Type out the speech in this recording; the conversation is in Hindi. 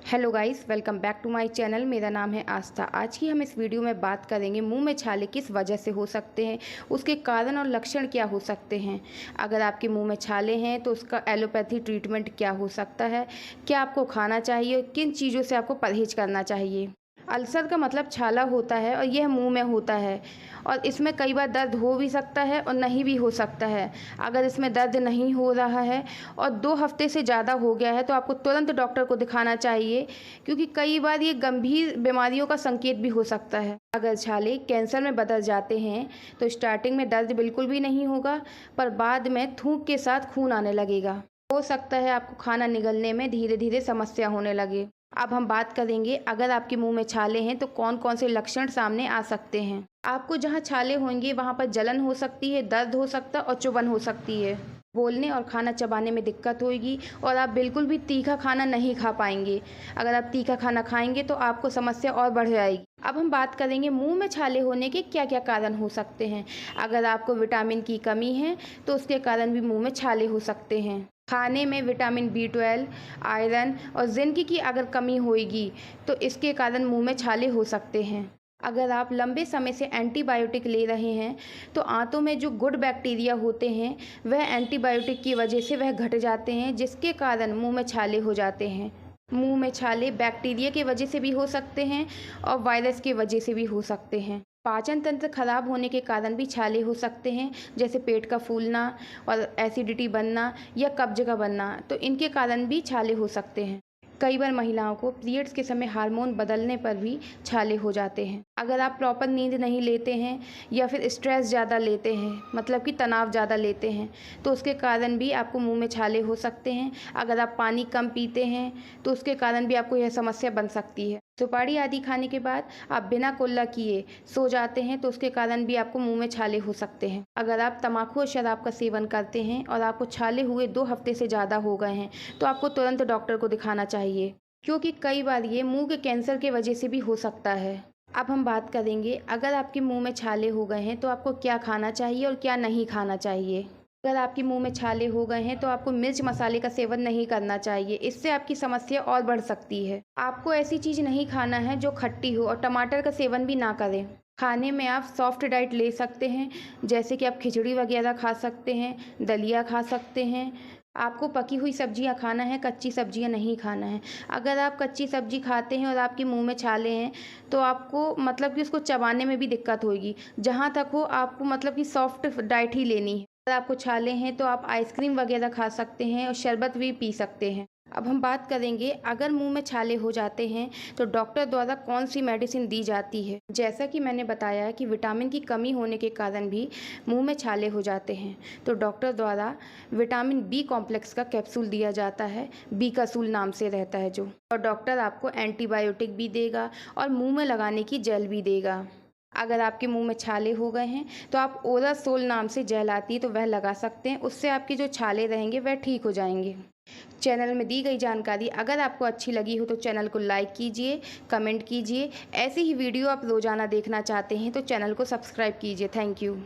Hello guys, welcome back to my channel. मेरा नाम है आस्था। आज की हम इस वीडियो में बात करेंगे मुंह में छाले किस वजह से हो सकते हैं, उसके कारण और लक्षण क्या हो सकते हैं। अगर आपके मुंह में छाले हैं तो उसका एलोपैथी ट्रीटमेंट क्या हो सकता है, क्या आपको खाना चाहिए, किन चीज़ों से आपको परहेज करना चाहिए। अल्सर का मतलब छाला होता है और यह मुंह में होता है और इसमें कई बार दर्द हो भी सकता है और नहीं भी हो सकता है। अगर इसमें दर्द नहीं हो रहा है और 2 हफ्ते से ज़्यादा हो गया है तो आपको तुरंत डॉक्टर को दिखाना चाहिए, क्योंकि कई बार ये गंभीर बीमारियों का संकेत भी हो सकता है। अगर छाले कैंसर में बदल जाते हैं तो स्टार्टिंग में दर्द बिल्कुल भी नहीं होगा, पर बाद में थूक के साथ खून आने लगेगा। हो सकता है आपको खाना निगलने में धीरे धीरे समस्या होने लगे। अब हम बात करेंगे अगर आपके मुंह में छाले हैं तो कौन कौन से लक्षण सामने आ सकते हैं। आपको जहां छाले होंगे वहां पर जलन हो सकती है, दर्द हो सकता है और चुभन हो सकती है। बोलने और खाना चबाने में दिक्कत होगी और आप बिल्कुल भी तीखा खाना नहीं खा पाएंगे। अगर आप तीखा खाना खाएंगे तो आपको समस्या और बढ़ जाएगी। अब हम बात करेंगे मुंह में छाले होने के क्या क्या कारण हो सकते हैं। अगर आपको विटामिन की कमी है तो उसके कारण भी मुंह में छाले हो सकते हैं। खाने में विटामिन B12, आयरन और जिंक की अगर कमी होगी तो इसके कारण मुंह में छाले हो सकते हैं। अगर आप लंबे समय से एंटीबायोटिक ले रहे हैं तो आंतों में जो गुड बैक्टीरिया होते हैं वह एंटीबायोटिक की वजह से वह घट जाते हैं, जिसके कारण मुंह में छाले हो जाते हैं। मुंह में छाले बैक्टीरिया की वजह से भी हो सकते हैं और वायरस की वजह से भी हो सकते हैं। पाचन तंत्र खराब होने के कारण भी छाले हो सकते हैं, जैसे पेट का फूलना और एसिडिटी बनना या कब्ज का बनना, तो इनके कारण भी छाले हो सकते हैं। कई बार महिलाओं को पीरियड्स के समय हार्मोन बदलने पर भी छाले हो जाते हैं। अगर आप प्रॉपर नींद नहीं लेते हैं या फिर स्ट्रेस ज़्यादा लेते हैं, मतलब कि तनाव ज़्यादा लेते हैं, तो उसके कारण भी आपको मुंह में छाले हो सकते हैं। अगर आप पानी कम पीते हैं तो उसके कारण भी आपको यह समस्या बन सकती है। सुपारी आदि खाने के बाद आप बिना कुल्ला किए सो जाते हैं तो उसके कारण भी आपको मुंह में छाले हो सकते हैं। अगर आप तम्बाकू और शराब का सेवन करते हैं और आपको छाले हुए 2 हफ्ते से ज़्यादा हो गए हैं तो आपको तुरंत डॉक्टर को दिखाना चाहिए, क्योंकि कई बार ये मुंह के कैंसर की वजह से भी हो सकता है। अब हम बात करेंगे अगर आपके मुंह में छाले हो गए हैं तो आपको क्या खाना चाहिए और क्या नहीं खाना चाहिए। अगर आपके मुंह में छाले हो गए हैं तो आपको मिर्च मसाले का सेवन नहीं करना चाहिए, इससे आपकी समस्या और बढ़ सकती है। आपको ऐसी चीज़ नहीं खाना है जो खट्टी हो और टमाटर का सेवन भी ना करें। खाने में आप सॉफ्ट डाइट ले सकते हैं, जैसे कि आप खिचड़ी वगैरह खा सकते हैं, दलिया खा सकते हैं। आपको पकी हुई सब्जियां खाना है, कच्ची सब्जियां नहीं खाना है। अगर आप कच्ची सब्जी खाते हैं और आपके मुंह में छाले हैं तो आपको मतलब कि उसको चबाने में भी दिक्कत होगी। जहाँ तक हो आपको मतलब कि सॉफ्ट डाइट ही लेनी है। अगर आपको छाले हैं तो आप आइसक्रीम वगैरह खा सकते हैं और शरबत भी पी सकते हैं। अब हम बात करेंगे अगर मुंह में छाले हो जाते हैं तो डॉक्टर द्वारा कौन सी मेडिसिन दी जाती है। जैसा कि मैंने बताया कि विटामिन की कमी होने के कारण भी मुंह में छाले हो जाते हैं, तो डॉक्टर द्वारा विटामिन B कॉम्प्लेक्स का कैप्सूल दिया जाता है, बीकासूल नाम से रहता है जो, और डॉक्टर आपको एंटीबायोटिक भी देगा और मुँह में लगाने की जेल भी देगा। अगर आपके मुंह में छाले हो गए हैं तो आप ओरासोल नाम से जेल आती है तो वह लगा सकते हैं, उससे आपके जो छाले रहेंगे वह ठीक हो जाएंगे। चैनल में दी गई जानकारी अगर आपको अच्छी लगी हो तो चैनल को लाइक कीजिए, कमेंट कीजिए। ऐसी ही वीडियो आप रोजाना देखना चाहते हैं तो चैनल को सब्सक्राइब कीजिए। Thank you.